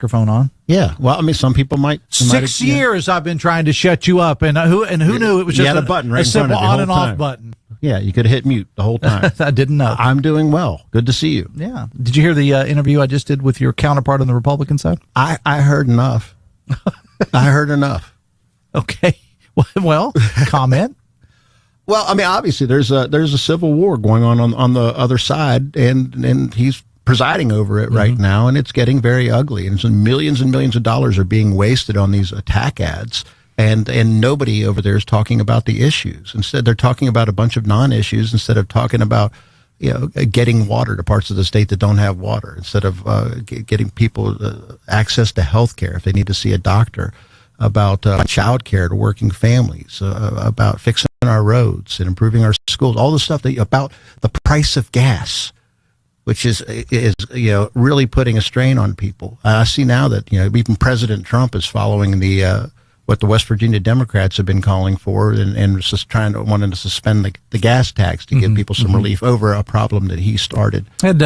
microphone on. Yeah, well, I mean, some people might. 6 years I've been trying to shut you up, and who knew it was just a button right a simple in front of you on and off button. Yeah, you could have hit mute the whole time. I didn't know. I'm doing well. Good to see you. Yeah. Did you hear the interview I just did with your counterpart on the Republican side? I heard enough. I heard enough. Okay. Well, comment. Well, I mean, obviously, there's a civil war going on the other side, and he's presiding over it right now, and it's getting very ugly. And so millions and millions of dollars are being wasted on these attack ads, and nobody over there is talking about the issues. Instead, they're talking about a bunch of non-issues instead of talking about, getting water to parts of the state that don't have water, instead of getting people access to health care if they need to see a doctor, about child care to working families, about fixing our roads and improving our schools, all the stuff about the price of gas, which is really putting a strain on people. I see now that even President Trump is following the what the West Virginia Democrats have been calling for, and just wanting to suspend the gas tax to give people some relief over a problem that he started. Had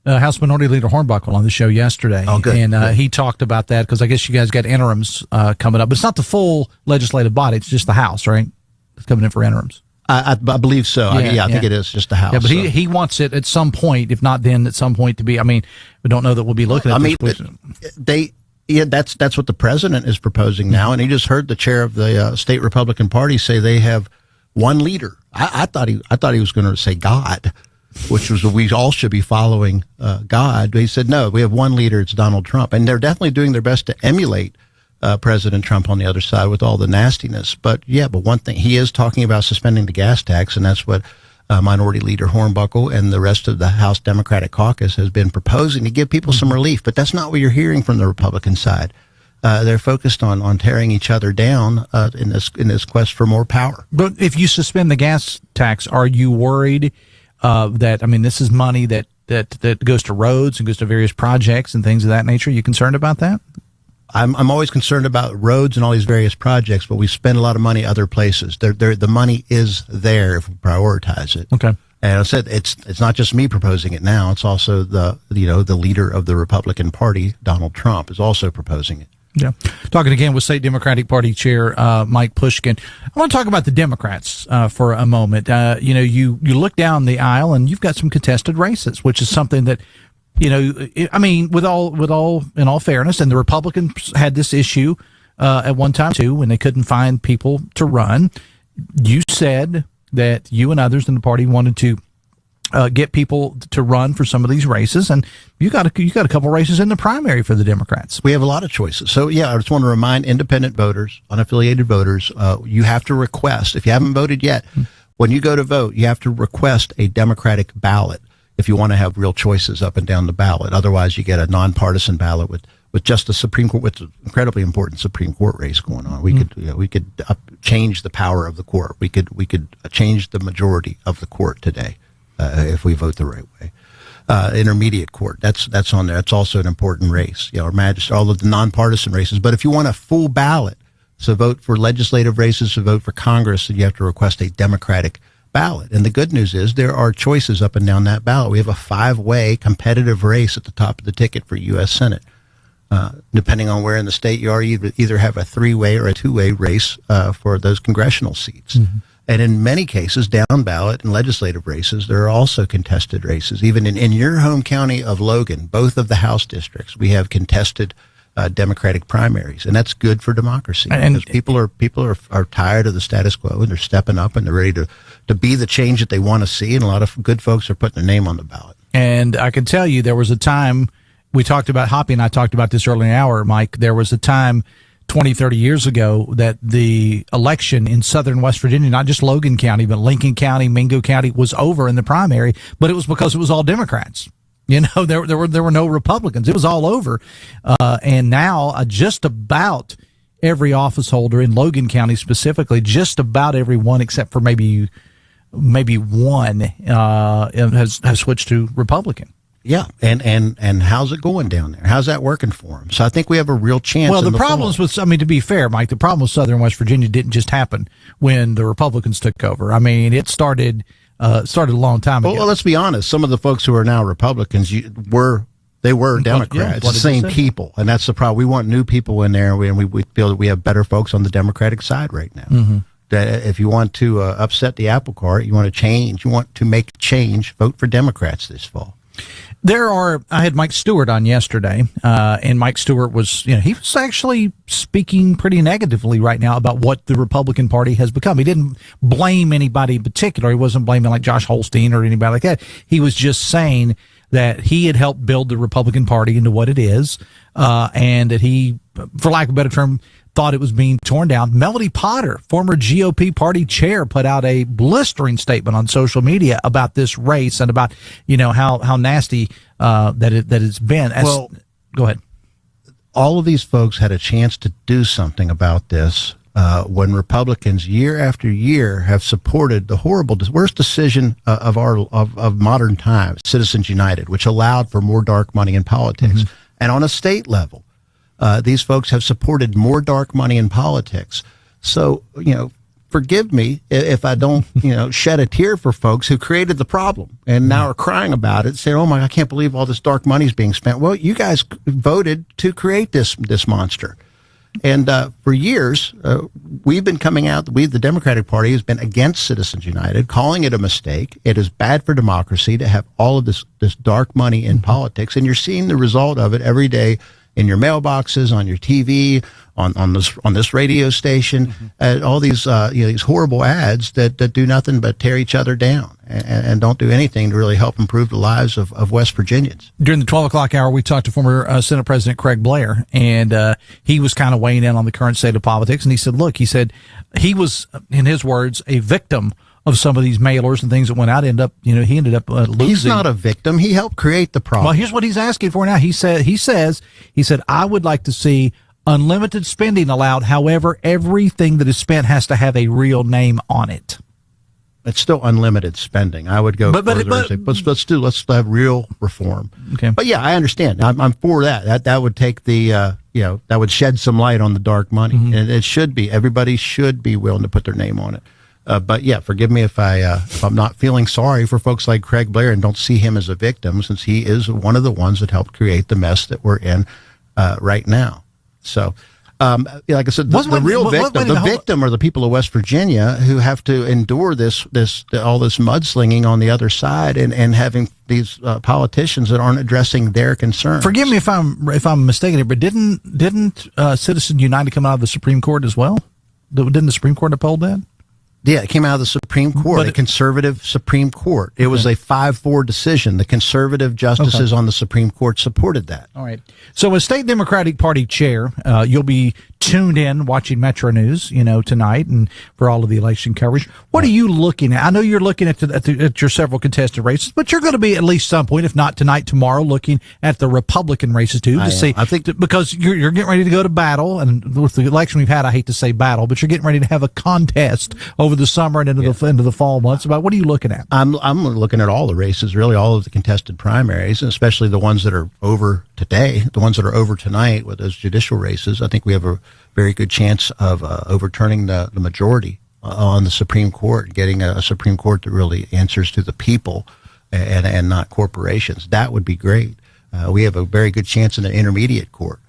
House Minority Leader Hornbuckle on the show yesterday, and he talked about that because I guess you guys got interims coming up, but it's not the full legislative body; it's just the House, right? It's coming in for interims. I believe so. I think it is just the House. Yeah, but he wants it at some point, if not then, at some point to be. I mean, we don't know that we'll be looking at. That's what the president is proposing now, and he just heard the chair of the state Republican Party say they have one leader. I thought he was going to say God, which was we all should be following God. But he said no, we have one leader. It's Donald Trump, and they're definitely doing their best to emulate President Trump on the other side with all the nastiness. But one thing, he is talking about suspending the gas tax, and that's what Minority Leader Hornbuckle and the rest of the House Democratic Caucus has been proposing to give people some relief. But that's not what you're hearing from the Republican side. They're focused on tearing each other down in this quest for more power. But if you suspend the gas tax, are you worried that, I mean, this is money that goes to roads and goes to various projects and things of that nature? Are you concerned about that? I'm always concerned about roads and all these various projects, but we spend a lot of money other places. The money is there if we prioritize it. Okay. And I said it's not just me proposing it now. It's also the leader of the Republican Party, Donald Trump, is also proposing it. Yeah. Talking again with State Democratic Party Chair Mike Pushkin. I want to talk about the Democrats for a moment. You look down the aisle and you've got some contested races, which is something that, I mean, in all fairness, and the Republicans had this issue at one time too when they couldn't find people to run. You said that you and others in the party wanted to get people to run for some of these races, and you got a couple races in the primary for the Democrats. We have a lot of choices. So I just want to remind independent voters, unaffiliated voters, you have to request, if you haven't voted yet, when you go to vote, you have to request a Democratic ballot if you want to have real choices up and down the ballot. Otherwise, you get a nonpartisan ballot with just the Supreme Court, with an incredibly important Supreme Court race going on. We could change the power of the court. We could change the majority of the court today if we vote the right way. Intermediate court, that's on there. It's also an important race. Our magistrate, all of the nonpartisan races. But if you want a full ballot, so vote for legislative races, to vote for Congress, then you have to request a Democratic ballot. And the good news is there are choices up and down that ballot. We have a 5-way competitive race at the top of the ticket for U.S. Senate. Depending on where in the state you are, you either have a 3-way or a 2-way race for those congressional seats. Mm-hmm. And in many cases, down ballot and legislative races, there are also contested races. Even in your home county of Logan, both of the House districts, we have contested Democratic primaries, and that's good for democracy. And people are tired of the status quo, and they're stepping up, and they're ready to be the change that they want to see. And a lot of good folks are putting their name on the ballot. And I can tell you, there was a time we talked about, Hoppy and I talked about this earlier in the hour, Mike. There was a time 20, 30 years ago that the election in southern West Virginia, not just Logan County, but Lincoln County, Mingo County, was over in the primary, but it was because it was all Democrats. There were no Republicans. It was all over. And now just about every office holder in Logan County specifically, just about everyone except for maybe one has switched to Republican. Yeah, and how's it going down there? How's that working for them? So I think we have a real chance. Well, the problems with, to be fair, Mike, the problem with Southern West Virginia didn't just happen when the Republicans took over. I mean, it started a long time ago. Well, let's be honest. Some of the folks who are now Republicans were They were Democrats. It's the same people, and that's the problem. We want new people in there, and we feel that we have better folks on the Democratic side right now. That if you want to upset the apple cart, you want to change, you want to make change, vote for Democrats this fall. I had Mike Stewart on yesterday, and Mike Stewart was, he was actually speaking pretty negatively right now about what the Republican Party has become. He didn't blame anybody in particular. He wasn't blaming like Josh Holstein or anybody like that. He was just saying that he had helped build the Republican Party into what it is, and that he, for lack of a better term, thought it was being torn down. Melody Potter, former GOP party chair, put out a blistering statement on social media about this race and about, how nasty that it's been. Well, go ahead. All of these folks had a chance to do something about this when Republicans year after year have supported the worst decision of modern times, Citizens United, which allowed for more dark money in politics. And on a state level, these folks have supported more dark money in politics. So, forgive me if I don't, shed a tear for folks who created the problem and now are crying about it, saying, oh my, I can't believe all this dark money is being spent. Well, you guys voted to create this monster. And for years, we've been coming out, the Democratic Party has been against Citizens United, calling it a mistake. It is bad for democracy to have all of this dark money in politics. And you're seeing the result of it every day in your mailboxes, on your TV, on this radio station, all these these horrible ads that do nothing but tear each other down and don't do anything to really help improve the lives of West Virginians. During the 12 o'clock hour, we talked to former Senate President Craig Blair, and he was kind of weighing in on the current state of politics. And he said, look, he was, in his words, a victim of some of these mailers and things that went out. He ended up losing. He's not a victim. He helped create the problem. Well, here's what he's asking for now. He said, I would like to see unlimited spending allowed. However, everything that is spent has to have a real name on it. It's still unlimited spending. I would go further and say, let's have real reform. Okay. But yeah, I understand. I'm for that. That would take the, that would shed some light on the dark money. And it should be. Everybody should be willing to put their name on it. But yeah, forgive me if I'm not feeling sorry for folks like Craig Blair and don't see him as a victim, since he is one of the ones that helped create the mess that we're in right now. So, like I said, the real victim are the people of West Virginia who have to endure all this mudslinging on the other side and having these politicians that aren't addressing their concerns. Forgive me if I'm mistaken here, but didn't Citizens United come out of the Supreme Court as well? Didn't the Supreme Court uphold that? Yeah, it came out of the Supreme Court, a conservative Supreme Court. It was a 5-4 decision. The conservative justices on the Supreme Court supported that. All right. So as State Democratic Party chair, you'll be tuned in watching Metro News, tonight and for all of the election coverage. What are you looking at? I know you're looking at your several contested races, but you're going to be at least some point, if not tonight, tomorrow, looking at the Republican races too because you're getting ready to go to battle, and with the election we've had, I hate to say battle, but you're getting ready to have a contest over the summer and into the fall months. About what are you looking at? I'm looking at all the races, really, all of the contested primaries, and especially the ones that are over today, the ones that are over tonight with those judicial races. I think we have a very good chance of overturning the majority on the Supreme Court, getting a Supreme Court that really answers to the people and not corporations. That would be great. We have a very good chance in the intermediate court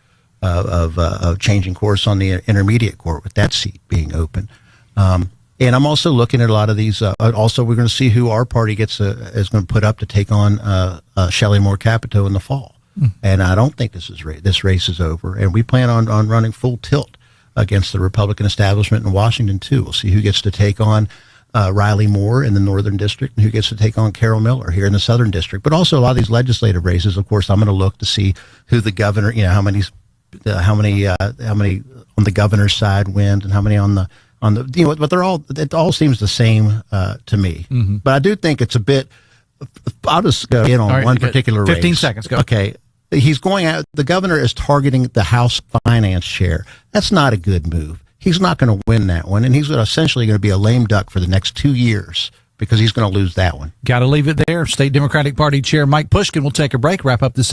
of changing course on the intermediate court with that seat being open. And I'm also looking at a lot of these. Also, we're going to see who our party is going to put up to take on Shelley Moore Capito in the fall. And I don't think this race is over. And we plan on running full tilt against the Republican establishment in Washington, too. We'll see who gets to take on Riley Moore in the Northern District and who gets to take on Carol Miller here in the Southern District. But also a lot of these legislative races, of course, I'm going to look to see who the governor, how many on the governor's side wins and how many on the but it all seems the same to me. But I do think it's a bit. I'll just go in on one particular race. 15 seconds. Go. Okay. He's going out. The governor is targeting the House finance chair. That's not a good move. He's not going to win that one. And he's essentially going to be a lame duck for the next 2 years because he's going to lose that one. Got to leave it there. State Democratic Party Chair Mike Pushkin will take a break, wrap up this hour.